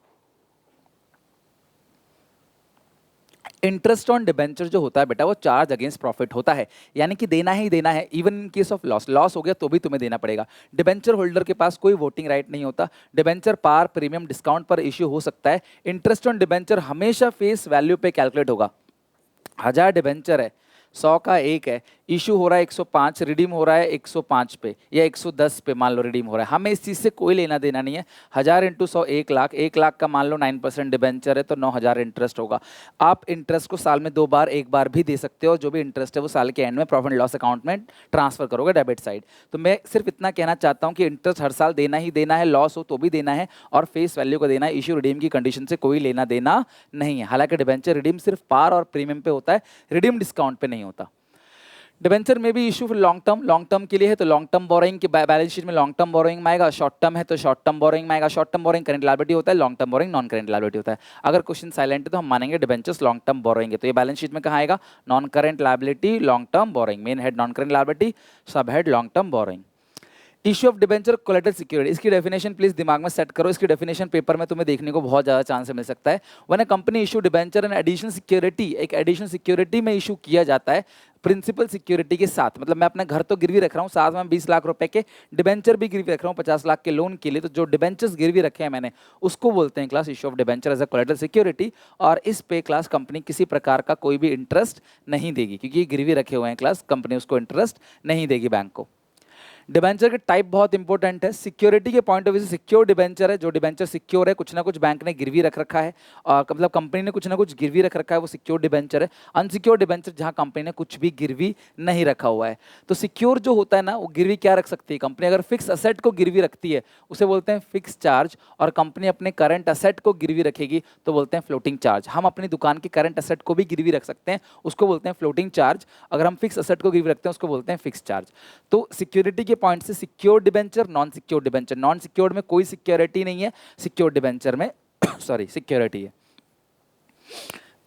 Interest on debenture जो होता है बेटा वो चार्ज अगेंस्ट प्रॉफिट होता है, यानी कि देना ही देना है, even in case of loss हो गया तो भी तुम्हें देना पड़ेगा। डिबेंचर होल्डर के पास कोई वोटिंग राइट नहीं होता। डिबेंचर पार, प्रीमियम, डिस्काउंट पर इश्यू हो सकता है। इंटरेस्ट ऑन डिबेंचर हमेशा फेस वैल्यू पे कैलकुलेट होगा। 1000 डिबेंचर है, 100 का एक है, इशू हो रहा है 105, रिडीम हो रहा है 105 पे या 110 पे मान लो रिडीम हो रहा है, हमें इस चीज़ से कोई लेना देना नहीं है। 1000 इंटू 100 1 लाख, 1 लाख का मान लो 9% डिबेंचर है तो 9000 इंटरेस्ट होगा। आप इंटरेस्ट को साल में 2 बार, 1 बार भी दे सकते हो, जो भी इंटरेस्ट है वो साल के एंड में प्रॉफिट एंड लॉस अकाउंट में ट्रांसफर करोगे डेबिट साइड। तो मैं सिर्फ इतना कहना चाहता हूँ कि इंटरेस्ट हर साल देना ही देना है, लॉस हो तो भी देना है और फेस वैल्यू को देना है। इशू रिडीम की कंडीशन से कोई लेना देना नहीं है। हालांकि डिबेंचर रिडीम सिर्फ पार और प्रीमियम पे होता है, रिडीम डिस्काउंट पे नहीं होता। डिबेंचर में भी इशू लॉन्ग टर्म के लिए है तो लॉन्ग टर्म बोरोइंग के बैलेंस शीट में लॉन्ग टर्म बोरोइंग में आएगा, शॉर्ट टर्म है तो शॉर्ट टर्म बोरोइंग में आएगा, short term borrowing current liability होता है, long term borrowing non current liability होता है। अगर क्वेश्चन साइलेंट है तो हम मानेंगे डिबेंचर्स लॉन्ग टर्म बोरोइंग है, तो ये बैलेंस शीट में कहाँ आएगा, non current liability long term borrowing, main head non current liability, sub head long term borrowing. Issue of debenture collateral security, इसकी डेफिनेशन प्लीज दिमाग में सेट करो, इसकी डेफिनेशन पेपर में तुम्हें देखने को बहुत ज्यादा चांस मिल सकता है। When a company issue debenture and additional security, एक एडिशनल सिक्योरिटी में इशू किया जाता है प्रिंसिपल सिक्योरिटी के साथ, मतलब मैं अपना घर तो गिरवी रख रहा हूँ, साथ में 20 लाख रुपए के डिबेंचर भी गिरवी रख रहा हूँ 50 लाख के लोन के लिए, तो जो डिबेंचर्स गिरवी रखे हैं मैंने उसको बोलते हैं class issue of debenture as a collateral security, और इस पे क्लास कंपनी किसी प्रकार का कोई भी इंटरेस्ट नहीं देगी, क्योंकि ये गिरवी रखे हुए हैं क्लास, कंपनी उसको इंटरेस्ट नहीं देगी बैंक को। डिबेंचर के टाइप बहुत इंपॉर्टेंट है, सिक्योरिटी के पॉइंट ऑफ व्यू से सिक्योर डिबेंचर है, जो डिबेंचर सिक्योर है, कुछ ना कुछ बैंक ने गिरवी रख रखा है, मतलब कंपनी ने कुछ ना कुछ गिरवी रख रखा है, वो सिक्योर डिबेंचर है। अनसिक्योर डिबेंचर जहां कंपनी ने कुछ भी गिरवी नहीं रखा हुआ है। तो सिक्योर जो होता है ना, वो गिरवी क्या रख सकती है कंपनी, अगर फिक्स असेट को गिरवी रखती है उसे बोलते हैं फिक्स चार्ज, और कंपनी अपने करंट असेट को गिरवी रखेगी तो बोलते हैं फ्लोटिंग चार्ज। हम अपनी दुकान के करंट असेट को भी गिरवी रख सकते हैं, उसको बोलते हैं फ्लोटिंग चार्ज, अगर हम फिक्स असेट को गिरवी रखते हैं उसको बोलते हैं फिक्स चार्ज। तो सिक्योरिटी के पॉइंट से secure debenture, non secure debenture, non secured में कोई सिक्योरिटी नहीं है, सिक्योर डिबेंचर में सॉरी सिक्योरिटी है।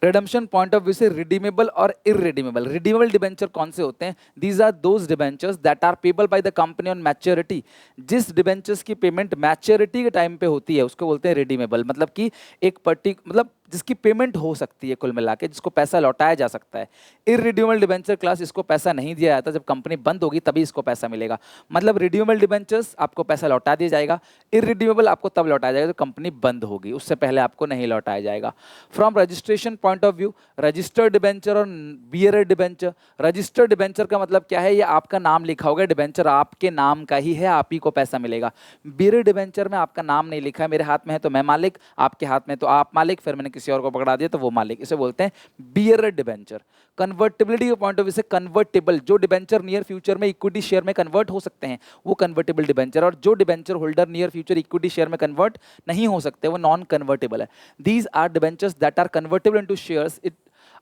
रिडम्पशन पॉइंट ऑफ व्यू से रिडीमेबल और इररिडीमेबल, रिडीमेबल डिबेंचर कौन से होते हैं, these are those debentures that are payable by the company on maturity, जिस डिबेंचर्स की पेमेंट मैच्योरिटी के टाइम पे होती है उसको बोलते हैं रिडीमेबल, मतलब कि एक मतलब जिसकी पेमेंट हो सकती है कुल मिला के, जिसको पैसा लौटाया जा सकता है। इररिडीमेबल डिबेंचर क्लास, इसको पैसा नहीं दिया जाता, जब कंपनी बंद होगी तभी इसको पैसा मिलेगा, मतलब रिडीमेबल डिबेंचर्स आपको पैसा लौटा दिया जाएगा, इररिडीमेबल आपको तब लौटाया जाएगा जब कंपनी बंद होगी, उससे पहले आपको नहीं लौटाया जाएगा। From registration point of view, registered debenture और बियरर डिबेंचर, रजिस्टर्ड डिबेंचर का मतलब क्या है, ये आपका नाम लिखा होगा, डिबेंचर आपके नाम का ही है, आप ही को पैसा मिलेगा। बियरर डिबेंचर में आपका नाम नहीं लिखा है, मेरे हाथ में है तो मैं मालिक, आपके हाथ में तो आप मालिक, फिर मैंने किसी और को पकड़ा दिया तो वो मालिक, इसे बोलते हैं बियरर डिबेंचर। कन्वर्टिबिलिटी के पॉइंट ऑफ व्यू से कन्वर्टेबल, जो डिबेंचर नियर फ्यूचर में इक्विटी शेयर में कन्वर्ट हो सकते हैं वो कन्वर्टेबल डिबेंचर, और जो debenture holder near future equity share में कन्वर्ट नहीं हो सकते वो नॉन कन्वर्टेबल है। These are debentures that are convertible into shares.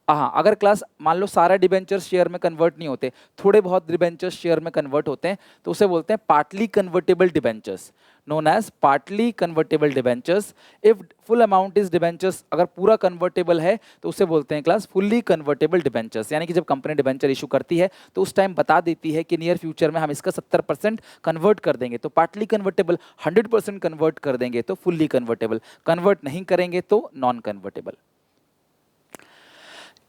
हाँ, अगर क्लास मान लो सारे डिबेंचर्स शेयर में कन्वर्ट नहीं होते, थोड़े बहुत डिबेंचर्स शेयर में कन्वर्ट होते हैं, तो उसे बोलते हैं partly convertible debentures, known as partly convertible debentures. If full amount is debentures, अगर पूरा कन्वर्टेबल है तो उसे बोलते हैं क्लास फुल्ली कन्वर्टेबल डिबेंचर्स, यानी कि जब कंपनी डिबेंचर इशू करती है तो उस टाइम बता देती है कि नियर फ्यूचर में हम इसका 70% कन्वर्ट कर देंगे तो पार्टली कन्वर्टेबल, 100% कन्वर्ट कर देंगे तो फुल्ली कन्वर्टेबल, कन्वर्ट नहीं करेंगे तो नॉन कन्वर्टेबल।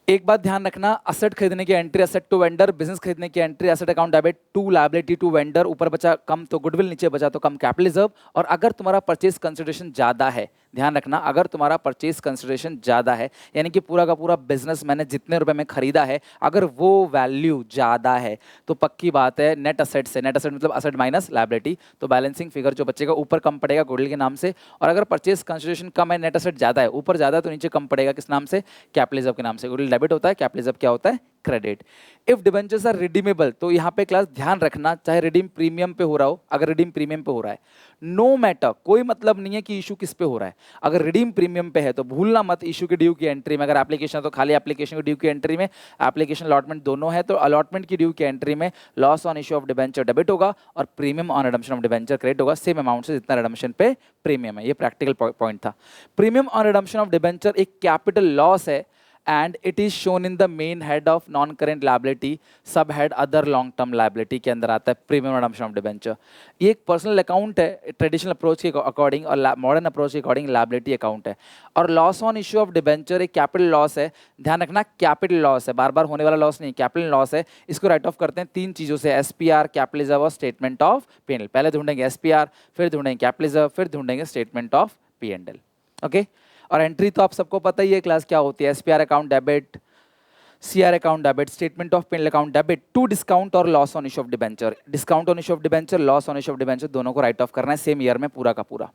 एक बात ध्यान रखना, असेट खरीदने की entry asset to vendor, business खरीदने की entry asset account debit to liability to vendor, ऊपर बचा कम तो गुडविल, नीचे बचा तो कम कैपिटल रिजर्व। और अगर तुम्हारा परचेज कंसिडरेशन ज्यादा है, ध्यान रखना, अगर तुम्हारा परचेज कंसिडरेशन ज्यादा है यानी कि पूरा का पूरा बिजनेस मैंने जितने रुपए में खरीदा है अगर वो वैल्यू ज्यादा है तो पक्की बात है नेट असेट से, नेट असेट मतलब असेट माइनस लायबिलिटी, तो बैलेंसिंग फिगर जो बचेगा ऊपर कम पड़ेगा गुडविल के नाम से। और अगर परचेज कंसिडरेशन कम है, नेट असेट ज्यादा है, ऊपर ज्यादा है तो नीचे कम पड़ेगा किस नाम से, कैपिटल रिजर्व के नाम से। गुडविल डेबिट होता है, कैपिटल रिजर्व क्या होता है, credit. If debentures are redeemable, तो यहाँ पे क्लास ध्यान रखना, चाहे रिडीम प्रीमियम पे हो रहा हो, अगर रिडीम प्रीमियम पे हो रहा है नो मैटर, कोई मतलब नहीं है कि इशू किस पे हो रहा है, अगर रिडीम प्रीमियम पे है तो भूलना मत इशू के ड्यू की एंट्री में, अगर एप्लीकेशन है तो खाली एप्लीकेशन की ड्यू की एंट्री में, एप्लीकेशन अलॉटमेंट दोनों है तो अलॉटमेंट की ड्यू की एंट्री में loss on issue of debenture debit होगा और premium on redemption of debenture credit होगा, सेम अमाउंट से जितना रिडम्पशन पे प्रीमियम है। ये प्रैक्टिकल पॉइंट था। Premium on redemption of debenture एक कैपिटल लॉस है and it is shown in the main head of non current liability, सब head other long term liability के अंदर आता है प्रीमियम रिडम्पशन ऑफ डिबेंचर। ये एक पर्सनल अकाउंट है ट्रेडिशनल अप्रोच के अकॉर्डिंग और मॉडर्न अप्रोच के अकॉर्डिंग लायबिलिटी अकाउंट है। और loss on issue of debenture एक कैपिटल लॉस है, ध्यान रखना कैपिटल लॉस है, बार बार होने वाला लॉस नहीं, कैपिटल लॉस है। इसको राइट ऑफ करते हैं तीन चीजों से, एसपीआर, कैपिटल रिजर्व और स्टेटमेंट ऑफ पीएनएल। पहले ढूंढेंगे एसपीआर, फिर ढूंढेंगे कैपिटल रिजर्व, फिर ढूंढेंगे स्टेटमेंट ऑफ पीएनएल। ओके, और एंट्री तो आप सबको पता ही है क्लास क्या होती है, SPR account debit, CR account debit, statement of PNL account debit to discount और loss on issue of debenture. Discount on issue of debenture, loss on issue of debenture दोनों को राइट ऑफ करना है सेम ईयर में पूरा का पूरा।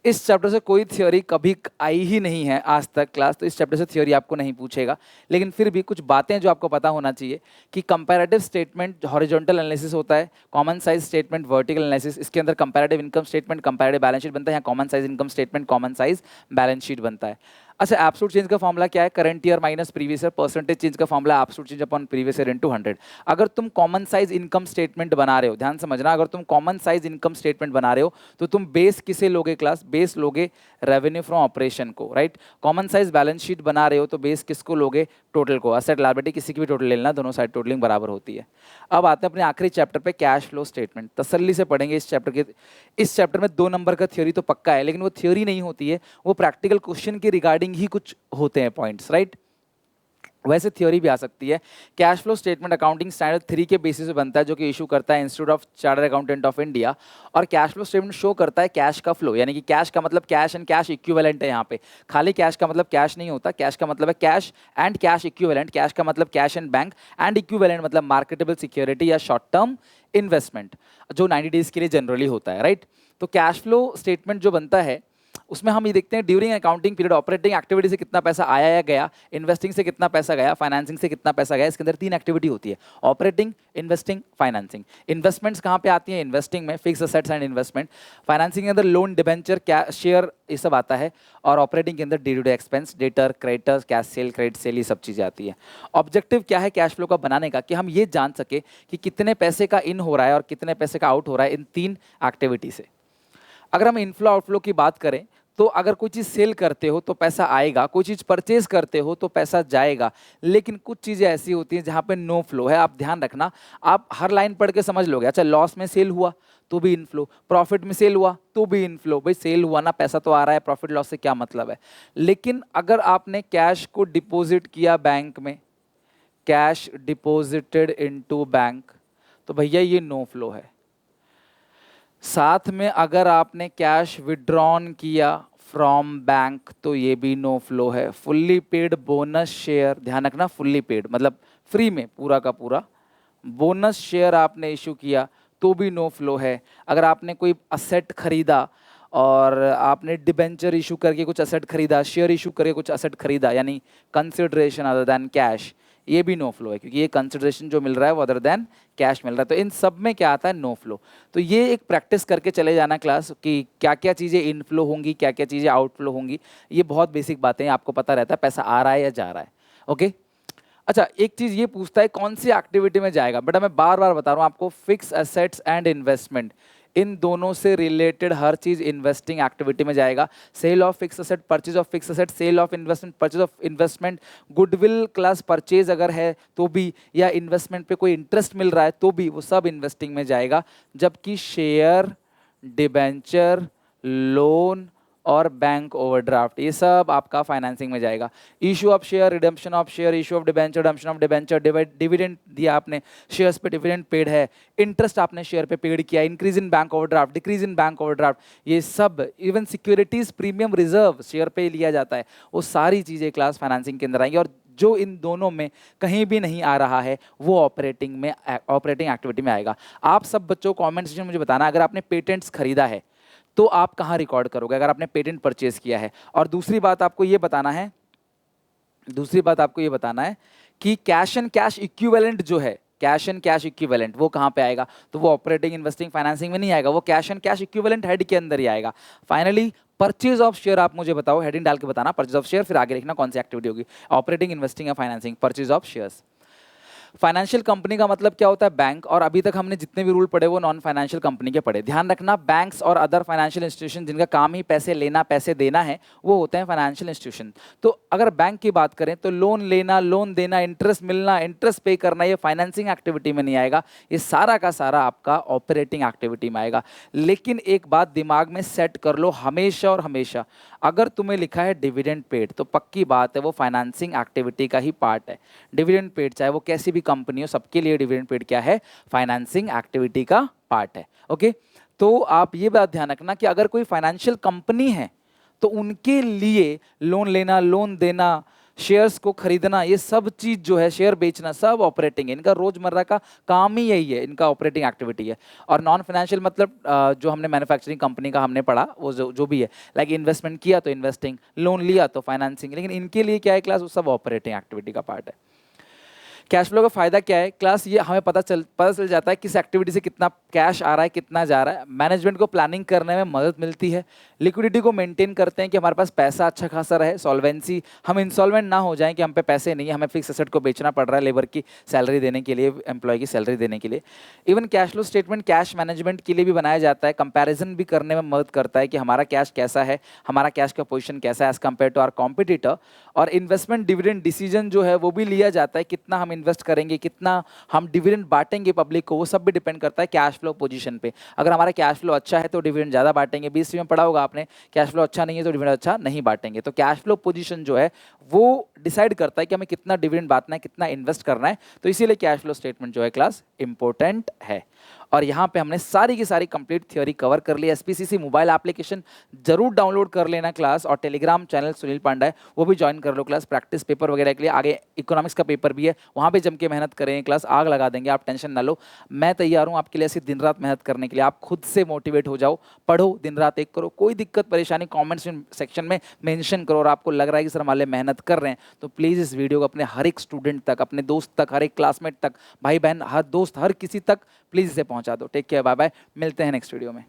इस चैप्टर से कोई थ्योरी कभी आई ही नहीं है आज तक क्लास, तो इस चैप्टर से थ्योरी आपको नहीं पूछेगा, लेकिन फिर भी कुछ बातें जो आपको पता होना चाहिए कि कंपैरेटिव स्टेटमेंट हॉरिजॉन्टल एनालिसिस होता है, common size statement vertical analysis, इसके अंदर comparative income statement comparative balance sheet बनता है, यहाँ common size income statement common size balance sheet बनता है। अच्छा, एब्सोल्यूट चेंज का फॉर्मूला क्या है? Current year minus previous year, percentage change का formula absolute change upon previous year into 100। अगर तुम कॉमन साइज इनकम स्टेटमेंट बना रहे हो, ध्यान समझना, अगर तुम कॉमन साइज इनकम स्टेटमेंट बना रहे हो तो तुम बेस किसे लोगे क्लास? बेस लोगे रेवेन्यू फ्रॉम ऑपरेशन को, right? Common size balance sheet बना रहे हो तो बेस किसको लोगे? टोटल को। असेट लायबिलिटी किसी की भी टोटल ले लेना, दोनों साइड टोटलिंग बराबर होती है। अब आते हैं अपने आखिरी चैप्टर पे, कैश फ्लो स्टेटमेंट। तसल्ली से पढ़ेंगे इस चैप्टर में 2 नंबर का थ्योरी तो पक्का है, लेकिन वो थ्योरी नहीं होती है, वो प्रैक्टिकल क्वेश्चन के रिगार्डिंग ही कुछ होते हैं पॉइंट्स, राइट? वैसे थ्योरी भी आ सकती है। Cash flow statement accounting standard 3 के बेसिस पे बनता है, जो कि इशू करता है institute of chartered accountant of India. और कैश फ्लो स्टेटमेंट शो करता है कैश का फ्लो, यानी कि कैश का मतलब कैश एंड कैश इक्विवेलेंट है। यहाँ पे खाली कैश का मतलब कैश नहीं होता, कैश का मतलब है cash and cash equivalent. Cash का मतलब cash and bank, and equivalent मतलब मार्केटेबल सिक्योरिटी या शॉर्ट टर्म इन्वेस्टमेंट, जो 90 डेज के लिए जनरली होता है, राइट? तो कैश फ्लो स्टेटमेंट जो बनता है उसमें हम ये देखते हैं during accounting period operating activity से कितना पैसा आया या गया, इन्वेस्टिंग से कितना पैसा गया, फाइनेंसिंग से कितना पैसा गया। इसके अंदर 3 एक्टिविटी होती है, ऑपरेटिंग, इन्वेस्टिंग, फाइनेंसिंग। इन्वेस्टमेंट्स कहाँ पे आती हैं? इन्वेस्टिंग में, fix assets and investment. Financing के अंदर लोन, डिबेंचर, शेयर, ये सब आता है। और ऑपरेटिंग के अंदर day to day expense, debtor, creditors, cash sale, credit sale, ये सब चीज़ें आती हैं। ऑब्जेक्टिव क्या है कैश फ्लो का बनाने का? कि हम ये जान सके कि कितने पैसे का इन हो रहा है और कितने पैसे का आउट हो रहा है इन 3 एक्टिविटी से। अगर हम इनफ्लो आउटफ्लो की बात करें तो अगर कोई चीज़ सेल करते हो तो पैसा आएगा, कोई चीज़ परचेज करते हो तो पैसा जाएगा। लेकिन कुछ चीज़ें ऐसी होती हैं जहाँ पे नो फ्लो है। आप ध्यान रखना, आप हर लाइन पढ़ के समझ लोगे। अच्छा, लॉस में सेल हुआ तो भी इनफ्लो, प्रॉफिट में सेल हुआ तो भी इनफ्लो। भाई सेल हुआ ना, पैसा तो आ रहा है, प्रॉफिट लॉस से क्या मतलब है? लेकिन अगर आपने कैश को डिपॉजिट किया बैंक में, कैश डिपॉजिटेड इनटू बैंक, तो भैया ये नो फ्लो है। साथ में अगर आपने कैश विड्रॉन किया फ्रॉम बैंक तो ये भी नो फ्लो है। फुल्ली पेड बोनस शेयर, ध्यान रखना, फुल्ली पेड मतलब फ्री में पूरा का पूरा बोनस शेयर आपने इशू किया तो भी नो फ्लो है। अगर आपने कोई असेट खरीदा और आपने डिबेंचर इशू करके कुछ असेट खरीदा, शेयर इशू करके कुछ असेट खरीदा, यानी कंसिडरेशन अदर देन कैश, ये भी नो फ्लो है, क्योंकि ये कंसिडरेशन जो मिल रहा है वो अदर देन कैश मिल रहा है। तो इन सब में क्या आता है? No flow. तो ये एक प्रैक्टिस करके चले जाना क्लास कि क्या क्या चीज़ें इनफ्लो होंगी, क्या क्या चीज़ें आउटफ्लो होंगी। ये बहुत बेसिक बातें आपको पता रहता है, पैसा आ रहा है या जा रहा है। ओके। अच्छा, एक चीज़ ये पूछता है कौन सी एक्टिविटी में जाएगा। बेटा मैं बार बार बता रहा हूँ आपको, फिक्स एसेट्स एंड इन्वेस्टमेंट, इन दोनों से रिलेटेड हर चीज इन्वेस्टिंग एक्टिविटी में जाएगा। Sale of fix asset, purchase of fix asset, sale of investment, purchase of investment, goodwill class purchase अगर है तो भी, या इन्वेस्टमेंट पे कोई इंटरेस्ट मिल रहा है तो भी, वो सब इन्वेस्टिंग में जाएगा। जबकि शेयर, डिबेंचर, लोन और बैंक ओवरड्राफ्ट, ये सब आपका फाइनेंसिंग में जाएगा। Issue of share, redemption of share, issue of debenture, redemption of debenture, dividend दिया आपने, शेयर्स पे डिविडेंड पेड है, इंटरेस्ट आपने शेयर पे पेड किया, increase in bank overdraft, decrease in bank overdraft, ये सब, even securities premium reserve share पे लिया जाता है, वो सारी चीज़ें क्लास फाइनेंसिंग के अंदर आएंगी। और जो इन दोनों में कहीं भी नहीं आ रहा है वो ऑपरेटिंग एक्टिविटी में आएगा। आप सब बच्चों कमेंट सेक्शन में मुझे बताना, अगर आपने पेटेंट्स खरीदा है तो आप कहाँ रिकॉर्ड करोगे, अगर आपने पेटेंट परचेज किया है। और दूसरी बात आपको ये बताना है कि कैश एंड कैश इक्विवेलेंट जो है, कैश एंड कैश इक्विवेलेंट वो कहाँ पे आएगा? तो वो ऑपरेटिंग, इन्वेस्टिंग, फाइनेंसिंग में नहीं आएगा, वो cash and cash equivalent head के अंदर ही आएगा। फाइनली परचेज ऑफ शेयर आप मुझे बताओ, हेडिंग डाल के बताना परचेज ऑफ शेयर, फिर आगे लिखना कौन सी एक्टिविटी होगी, ऑपरेटिंग, इन्वेस्टिंग या financing. Purchase of shares. Financial company का मतलब क्या होता है? बैंक। और अभी तक हमने जितने भी रूल पढ़े वो नॉन फाइनेंशियल कंपनी के पढ़े। ध्यान रखना, बैंक्स और अदर फाइनेंशियल इंस्टीट्यूशन जिनका काम ही पैसे लेना, पैसे देना है, वो होते हैं फाइनेंशियल इंस्टीट्यूशन। तो अगर बैंक की बात करें तो लोन लेना, लोन देना, इंटरेस्ट मिलना, इंटरेस्ट पे करना, ये फाइनेंसिंग एक्टिविटी में नहीं आएगा, ये सारा का सारा आपका ऑपरेटिंग एक्टिविटी में आएगा। लेकिन एक बात दिमाग में सेट कर लो हमेशा और हमेशा, अगर तुम्हें लिखा है डिविडेंड पेड तो पक्की बात है वो फाइनेंसिंग एक्टिविटी का ही पार्ट है। डिविडेंड पेड चाहे वो कैसी भी कंपनी हो, सबके लिए डिविडेंड पेड क्या है? फाइनेंसिंग एक्टिविटी का पार्ट है। ओके, तो आप ये बात ध्यान रखना कि अगर कोई फाइनेंशियल कंपनी है तो उनके लिए लोन लेना, लोन देना, शेयर्स को खरीदना, ये सब चीज जो है, शेयर बेचना, सब ऑपरेटिंग है। इनका रोजमर्रा का काम ही यही है, इनका ऑपरेटिंग एक्टिविटी है। और नॉन फाइनेंशियल मतलब जो हमने मैन्युफैक्चरिंग कंपनी का हमने पढ़ा वो जो भी है, लाइक इन्वेस्टमेंट किया तो इन्वेस्टिंग, लोन लिया तो फाइनेंसिंग, लेकिन इनके लिए क्या है क्लास? वो सब ऑपरेटिंग एक्टिविटी का पार्ट है। कैश फ्लो का फायदा क्या है क्लास, ये हमें पता चल जाता है किस एक्टिविटी से कितना कैश आ रहा है, कितना जा रहा है। मैनेजमेंट को प्लानिंग करने में मदद मिलती है। लिक्विडिटी को मेंटेन करते हैं कि हमारे पास पैसा अच्छा खासा रहे। सॉल्वेंसी, हम इंसॉल्वेंट ना हो जाएं कि हम पे पैसे नहीं है, हमें फिक्स एसेट को बेचना पड़ रहा है लेबर की सैलरी देने के लिए, एम्प्लॉय की सैलरी देने के लिए। Even cash flow statement cash management के लिए भी बनाया जाता है। कंपैरिजन भी करने में मदद करता है कि हमारा कैश कैसा है, हमारा कैश का पोजीशन कैसा है as compare to our competitor. और इन्वेस्टमेंट डिविडेंड डिसीजन जो है वो भी लिया जाता है, कितना हम इन्वेस्ट करेंगे, कितना हम डिविडेंड बांटेंगे पब्लिक को, वो सब भी डिपेंड करता है कैश फ्लो पोजीशन पे। अगर हमारा कैश फ्लो अच्छा है तो डिविडेंड ज़्यादा बांटेंगे, 20 में पढ़ा होगा आपने, कैश फ्लो अच्छा नहीं है तो डिविडेंड अच्छा नहीं बांटेंगे। तो कैश फ्लो पोजीशन जो है वो डिसाइड करता है कि हमें कितना डिविडेंड बांटना है, कितना इन्वेस्ट करना है। तो इसीलिए कैश फ्लो स्टेटमेंट जो है क्लास इंपॉर्टेंट है। और यहाँ पे हमने सारी की सारी कंप्लीट थ्योरी कवर कर ली। एसपीसीसी मोबाइल एप्लीकेशन जरूर डाउनलोड कर लेना क्लास, और टेलीग्राम चैनल सुनील पांडा है वो भी ज्वाइन कर लो क्लास। प्रैक्टिस पेपर वगैरह के लिए आगे इकोनॉमिक्स का पेपर भी है, वहाँ पे जम के मेहनत करें क्लास, आग लगा देंगे, आप टेंशन ना लो। मैं तैयार हूँ आपके लिए ऐसी दिन रात मेहनत करने के लिए। आप खुद से मोटिवेट हो जाओ, पढ़ो, दिन रात एक करो। कोई दिक्कत परेशानी कॉमेंट्स सेक्शन में मेंशन करो, और आपको लग रहा है कि सर हमारे लिए मेहनत कर रहे हैं तो प्लीज़ इस वीडियो को अपने हर एक स्टूडेंट तक, अपने दोस्त तक, हर एक क्लासमेट तक, भाई बहन, हर दोस्त, हर किसी तक प्लीज़ इसे पहुंचा दो। टेक केयर, बाय बाय, मिलते हैं नेक्स्ट वीडियो में।